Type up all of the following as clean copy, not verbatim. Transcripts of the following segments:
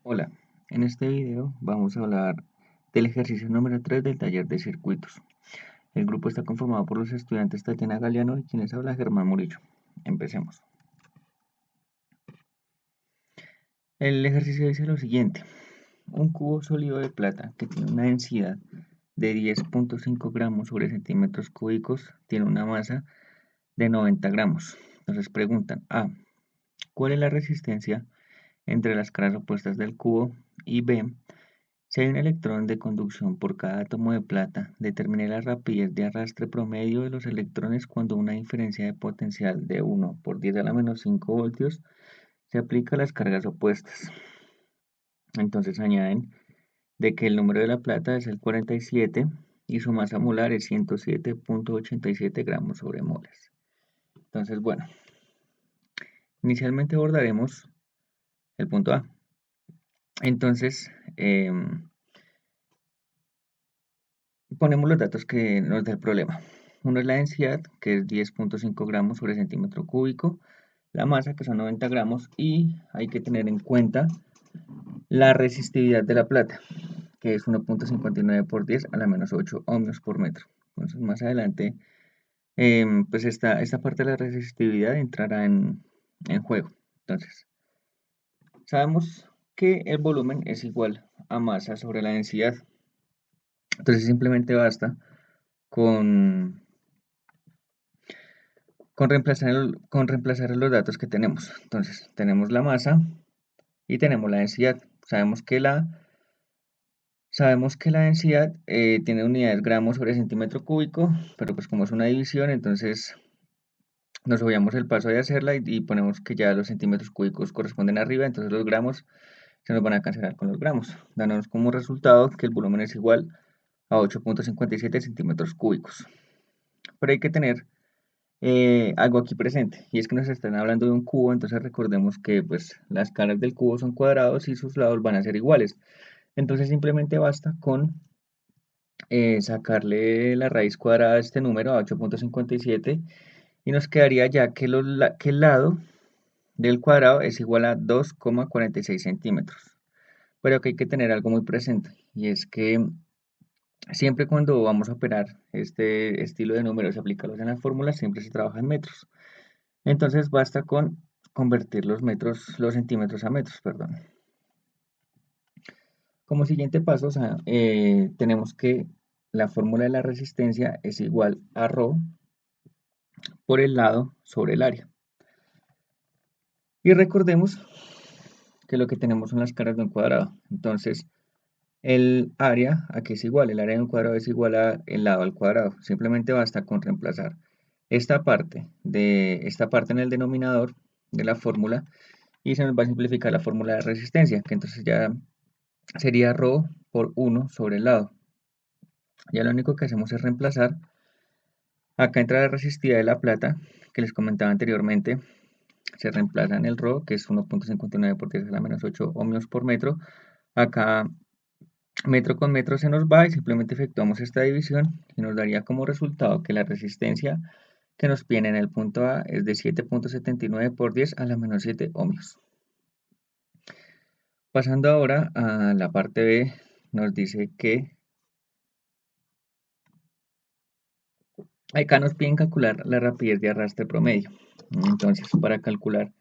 Hola, en este video vamos a hablar del ejercicio número 3 del taller de circuitos. El grupo está conformado por los estudiantes Tatiana Galeano y quienes habla Germán Murillo. Empecemos. El ejercicio dice lo siguiente. Un cubo sólido de plata que tiene una densidad de 10.5 gramos sobre centímetros cúbicos tiene una masa de 90 gramos. Entonces preguntan A. ¿Cuál es la resistencia entre las caras opuestas del cubo? Y B. Si hay un electrón de conducción por cada átomo de plata, determine la rapidez de arrastre promedio de los electrones cuando una diferencia de potencial de 1 por 10 a la menos 5 voltios se aplica a las cargas opuestas. Entonces añaden de que el número de la plata es el 47 y su masa molar es 107.87 gramos sobre moles. Entonces, bueno, inicialmente abordaremos el punto A. Entonces, ponemos los datos que nos da el problema. Uno es la densidad, que es 10.5 gramos sobre centímetro cúbico, la masa, que son 90 gramos, y hay que tener en cuenta la resistividad de la plata, que es 1.59 por 10 a la menos 8 ohmios por metro. Entonces, más adelante, pues esta parte de la resistividad entrará en juego. Entonces, sabemos que el volumen es igual a masa sobre la densidad. Entonces, simplemente basta con reemplazar los datos que tenemos. Entonces, tenemos la masa y tenemos la densidad. Sabemos que la densidad tiene unidades gramos sobre centímetro cúbico, pero pues como es una división, entonces nos obviamos el paso de hacerla y ponemos que ya los centímetros cúbicos corresponden arriba, entonces los gramos se nos van a cancelar con los gramos, dándonos como resultado que el volumen es igual a 8.57 centímetros cúbicos. Pero hay que tener algo aquí presente, y es que nos están hablando de un cubo, entonces recordemos que pues las caras del cubo son cuadrados y sus lados van a ser iguales. Entonces simplemente basta con sacarle la raíz cuadrada de este número a 8.57 y nos quedaría ya que el lado del cuadrado es igual a 2,46 centímetros. Pero aquí hay que tener algo muy presente, y es que siempre cuando vamos a operar este estilo de números y aplicarlos en las fórmulas, siempre se trabaja en metros. Entonces basta con convertir los centímetros a metros, perdón. Como siguiente paso, tenemos que la fórmula de la resistencia es igual a ρ por el lado sobre el área. Y recordemos que lo que tenemos son las caras de un cuadrado. Entonces, el área aquí es igual, el área de un cuadrado es igual a el lado al cuadrado. Simplemente basta con reemplazar esta parte en el denominador de la fórmula y se nos va a simplificar la fórmula de resistencia, que entonces ya sería ρ por 1 sobre el lado. Ya lo único que hacemos es reemplazar. Acá entra la resistividad de la plata, que les comentaba anteriormente. Se reemplaza en el ρ, que es 1.59 por 10 a la menos 8 ohmios por metro. Acá metro con metro se nos va y simplemente efectuamos esta división y nos daría como resultado que la resistencia que nos viene en el punto A es de 7.79 por 10 a la menos 7 ohmios. Pasando ahora a la parte B, nos dice que acá nos piden calcular la rapidez de arrastre promedio. Entonces, para calcular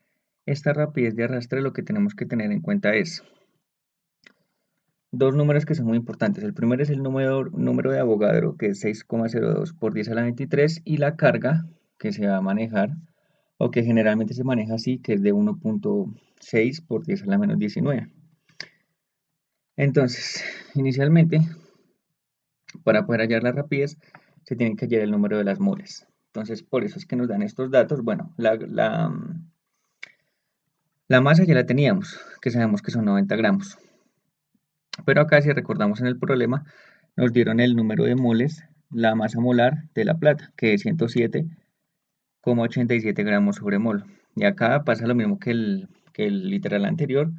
esta rapidez de arrastre, lo que tenemos que tener en cuenta es dos números que son muy importantes. El primero es el número de Avogadro, que es 6,02 por 10 a la 23, y la carga que se va a manejar, o que generalmente se maneja así, que es de 1.6 por 10 a la menos 19. Entonces, inicialmente, para poder hallar la rapidez, se tiene que hallar el número de las moles. Entonces, por eso es que nos dan estos datos. Bueno, la masa ya la teníamos, que sabemos que son 90 gramos. Pero acá, si recordamos en el problema, nos dieron el número de moles, la masa molar de la plata, que es 107,87 gramos sobre mol. Y acá pasa lo mismo que el literal anterior.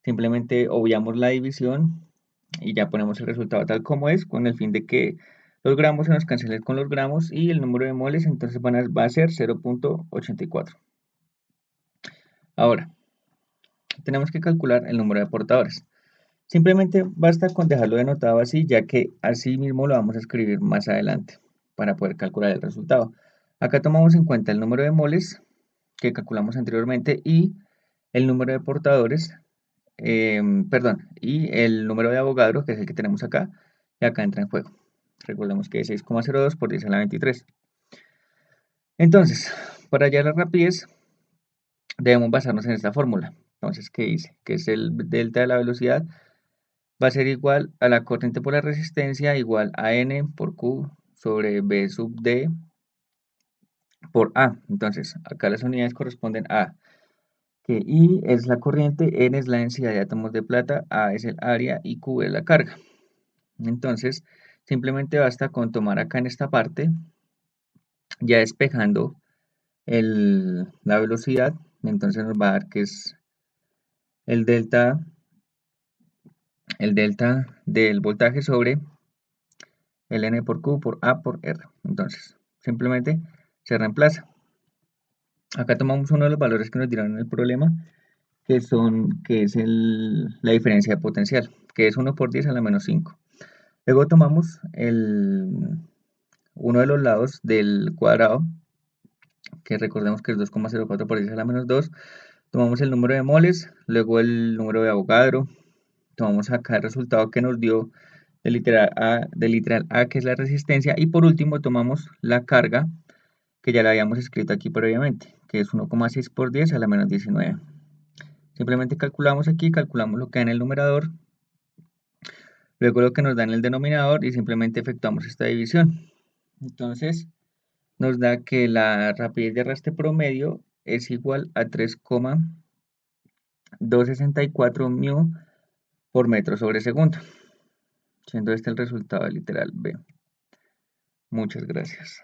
Simplemente obviamos la división y ya ponemos el resultado tal como es, con el fin de que los gramos se nos cancelen con los gramos y el número de moles entonces va a ser 0.84. Ahora, tenemos que calcular el número de portadores. Simplemente basta con dejarlo denotado así, ya que así mismo lo vamos a escribir más adelante para poder calcular el resultado. Acá tomamos en cuenta el número de moles que calculamos anteriormente y el número de portadores, y el número de Avogadro, que es el que tenemos acá, y acá entra en juego. Recordemos que es 6,02 por 10 a la 23. Entonces, para hallar la rapidez, debemos basarnos en esta fórmula. Entonces, ¿qué dice? Que es el delta de la velocidad va a ser igual a la corriente por la resistencia igual a N por Q sobre B sub D por A. Entonces, acá las unidades corresponden a que I es la corriente, N es la densidad de átomos de plata, A es el área y Q es la carga. Entonces, simplemente basta con tomar acá en esta parte, ya despejando la velocidad, entonces nos va a dar que es el delta del voltaje sobre el N por Q por A por R. Entonces, simplemente se reemplaza. Acá tomamos uno de los valores que nos dieron en el problema, que es la diferencia de potencial, que es 1 por 10 a la menos 5. Luego tomamos uno de los lados del cuadrado, que recordemos que es 2,04 por 10 a la menos 2. Tomamos el número de moles, luego el número de Avogadro. Tomamos acá el resultado que nos dio del literal A, que es la resistencia. Y por último tomamos la carga, que ya la habíamos escrito aquí previamente, que es 1,6 por 10 a la menos 19. Simplemente calculamos aquí, calculamos lo que da en el numerador, luego lo que nos da en el denominador y simplemente efectuamos esta división. Entonces nos da que la rapidez de arrastre promedio es igual a 3,264 μ por metro sobre segundo, siendo este el resultado del literal B. Muchas gracias.